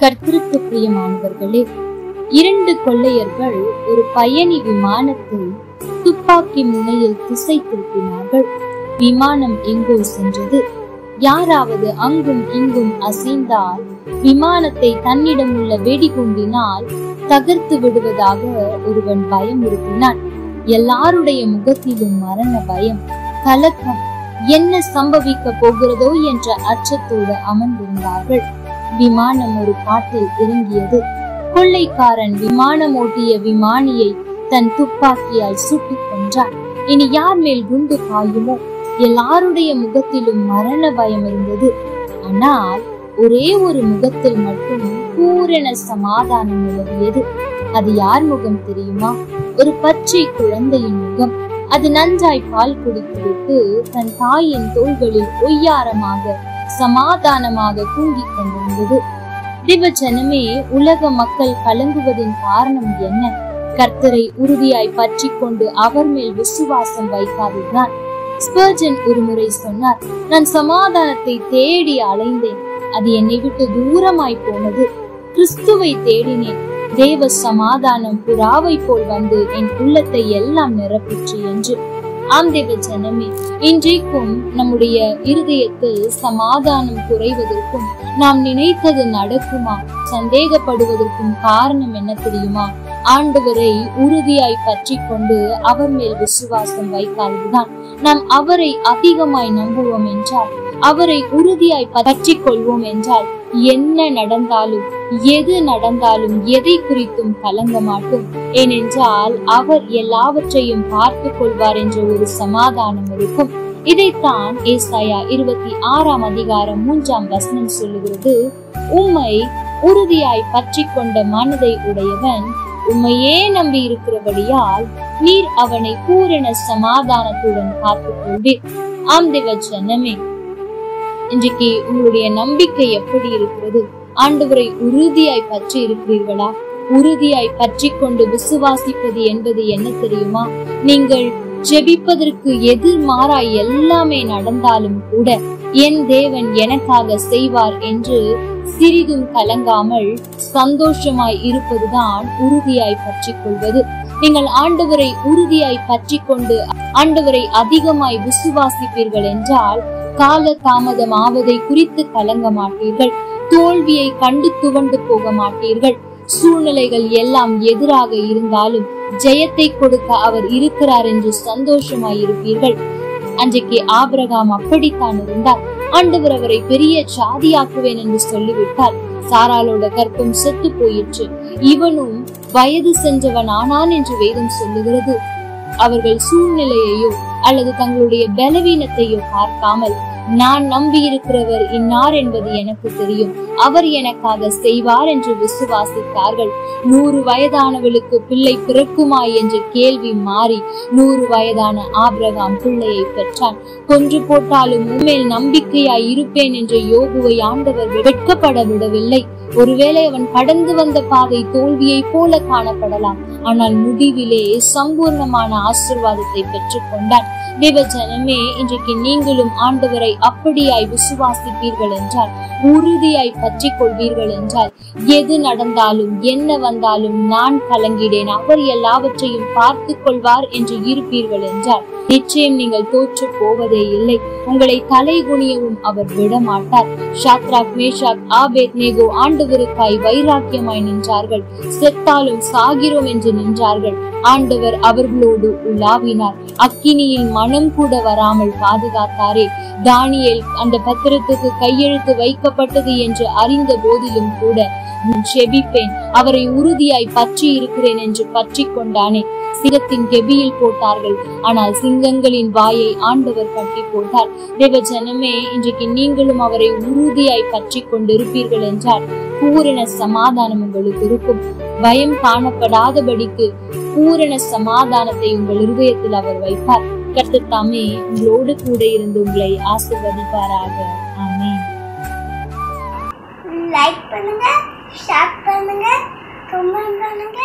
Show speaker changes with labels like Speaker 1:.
Speaker 1: கர்த்தருக்கு பிரியமானவர்களே, 2 கொள்ளையர்கள் ஒரு பயணி விமானத்தை துப்பாக்கி முனையில் திசை திருப்பினார்கள். விமானம் எங்கோ சென்றது. யாராவது அங்கும் இங்கும் அசைந்தால் விமானத்தை தன்னிடம் உள்ள வெடிகுண்டினால் தகர்த்து விடுவதாக ஒருவன் பயமுறுத்தினான். எல்லாருடைய முகத்திலும் மரண பயம், கலக்கம், என்ன சம்பவிக்க போகிறதோ என்ற அச்சத்தோடு அமர்ந்திருந்தார்கள். விமானம் ஒரு காட்டில் இறங்கியது. கொள்ளைக்காரன் விமானம் ஓட்டிய விமானியை தன் துப்பாக்கியால் சுட்டுக் கொன்றான். இனி யார் மேல் குண்டு பாயுமோ? எல்லாருடைய முகத்திலும் மரண பயம் இருந்தது. ஆனால் ஒரே ஒரு முகத்தில் மட்டும் பூரண சமாதானம் நிலவியது. அது யார் முகம் தெரியுமா? ஒரு பச்சை குழந்தையின் முகம். அது நன்றாய் பால் குடித்துவிட்டு தன் தாயின் தோள்களில் ஒய்யாரமாக சமாதானமாக தூங்கிக் கொண்டிருந்தது. தேவஜனமே, உலக மக்கள் கலங்குவதின் காரணம் என்ன? கர்த்தரை உறுதியாய் பற்றி கொண்டு அவர் மேல் விசுவாசம் வைக்காததுதான். ஸ்பர்ஜன் ஒருமுறை சொன்னார், நான் சமாதானத்தை தேடி அலைந்தேன், அது என்னை விட்டு தூரமாய் போனது. கிறிஸ்துவை தேடினேன், தேவ சமாதானம் புறாவை போல் வந்து என் உள்ளத்தை எல்லாம் நிரப்பிற்று என்று. ஆம் தேவ ஜனமே, இன்றைக்கும் நம்முடைய இருதயத்தில் சமாதானம் குறைவதற்கும் நாம் நினைத்தது நடக்குமா சந்தேகப்படுவதற்கும் காரணம் என்ன தெரியுமா? ஆண்டவரை உறுதியாய் பற்றி கொண்டு அவர் மேல் விசுவாசம் வைக்காததுதான். நாம் அவரை அதிகமாய் நம்புவோம் என்றால், அவரை உறுதியாய் பற்றி கொள்வோம் என்றால், என்ன நடந்தாலும் எது நடந்தாலும் எதை குறித்தும் கலங்க மாட்டோம். ஏனென்றால் அவர் எல்லாவற்றையும் பார்த்து கொள்வார் என்ற ஒரு சமாதானம் இருக்கும். இதைத்தான் ஏசாயா 26ஆம் அதிகாரம் 3ஆம் வசனம் சொல்லுகிறது. உம்மை உறுதியாய் பற்றி கொண்ட மனதை உடையவன் உம்மையே நம்பி இருக்கிறபடியால் நீர் அவனை பூரண சமாதானத்துடன் பார்த்துக் கொள்வீர். ஆம் தேவ ஜனமே, இன்றைக்கு உங்களுடைய நம்பிக்கை எப்படி இருக்கிறது? ஆண்டவரை உறுதியாய் பற்றி இருக்கிறீர்களா? உறுதியாய் பற்றி கொண்டு விசுவாசிப்பது என்பது என்ன தெரியுமா? நீங்கள் ஜெபிப்பதற்கு எதிர்மாறாய் எல்லாமே நடந்தாலும் கூட என் தேவன் எனக்காக செய்வார் என்று சிறிதும் கலங்காமல் சந்தோஷமாய் இருப்பதுதான் உறுதியாய் பற்றி கொள்வது. நீங்கள் ஆண்டவரை உறுதியாய் பற்றி கொண்டு ஆண்டவரை அதிகமாய் விசுவாசிப்பீர்கள் என்றால் கால தாமதம் ஆவதை குறித்து கலங்க மாட்டீர்கள். தோல்வியை கண்டு துவண்டு போக மாட்டீர்கள். சூழ்நிலைகள் எல்லாம் எதிராக இருந்தாலும் ஜெயத்தை கொடுக்க அவர் இருக்கிறார் என்று சந்தோஷமாய் இருப்பீர்கள். அன்றைக்கு ஆபிரகாம் அப்படித்தான் இருந்தார். ஆண்டவர் அவரை பெரிய சாதியாக்குவேன் என்று சொல்லிவிட்டார். சாராளோட கற்பம் செத்து போயிற்று. இவனும் வயது சென்றவன் ஆனான் என்று வேதம் சொல்லுகிறது. அவர்கள் சூழ்நிலையையோ அல்லது தங்களுடைய பலவீனத்தையோ பார்க்காமல், நான் நம்பி இருக்கிறவர் இன்னார் என்பது எனக்கு தெரியும், அவர் எனக்காக செய்வார் என்று விசுவாசித்தார்கள். 100 வயதானவளுக்கு பிள்ளை பிறக்குமா என்ற கேள்வி மாறி 100 வயதான ஆபிரகாம் பிள்ளையை பெற்றான். கொன்று போட்டாலும் உண்மையில் நம்பிக்கையாய் இருப்பேன் என்ற யோபுவை ஆண்டவர் வெட்கப்பட விடவில்லை. ஒருவேளை அவன் கடந்து வந்த பாதை தோல்வியை போல காணப்படலாம், ஆனால் முடிவிலே சம்பூர்ணமான ஆசீர்வாதத்தை பெற்றுக் கொண்டான். தேவ ஜனமே, இன்றைக்கு நீங்களும் ஆண்டவரை அப்படியாய் விசுவாசிப்பீர்கள் என்றால், உறுதியாய் பற்றி கொள்வீர்கள் என்றால், எது நடந்தாலும் என்ன வந்தாலும் நான் கலங்கிடேன், அவர் எல்லாவற்றையும் பார்த்து கொள்வார் என்று இருப்பீர்கள் என்றால், நிச்சயம் நீங்கள் தோற்று போவதே இல்லை. உங்களை தலைகுனியவும் அவர் விட மாட்டார். ஷாத்ராக், மேஷாக், ஆபேத்நேகோ ஆண்டவருக்காய் வைராக்கியமாய் நின்றார்கள். செத்தாலும் சாகிறோம் என்று நின்றார்கள். ஆண்டவர் அவர்களோடு உலாவினார். அக்கினியில் மனம் கூட வராமல் பாதுகாத்தாரே. தானியேல் அந்த பத்திரத்துக்கு கையெழுத்து வைக்கப்பட்டது என்று அறிந்த போதிலும் கூட செபிப்பேன், அவரை உறுதியாய் பற்றி இருக்கிறேன் என்று பற்றி கொண்டானே. சிங்கத்தின் கெபியில் போட்டார்கள், ஆனால் சிங்கங்களின் வாயை ஆண்டவர் கட்டி போட்டார். தேவ ஜனமே, இன்றைக்கு நீங்களும் அவரை உறுதியாய் பற்றி கொண்டிருப்பீர்கள் என்றால் பூரண சமாதானம் உங்களுக்கு இருக்கும். பயம் காணப்படாதபடிக்கு பூரண சமாதானத்தை உங்கள் இருதயத்தில் அவர் வைப்பார். கர்த்தர் தாமே உங்களோடு கூட இருந்து உங்களை ஆசீர்வதிப்பாராக. ஆமென்.
Speaker 2: லைக் பண்ணுங்க, ஷேர் பண்ணுங்க, கமெண்ட் பண்ணுங்க.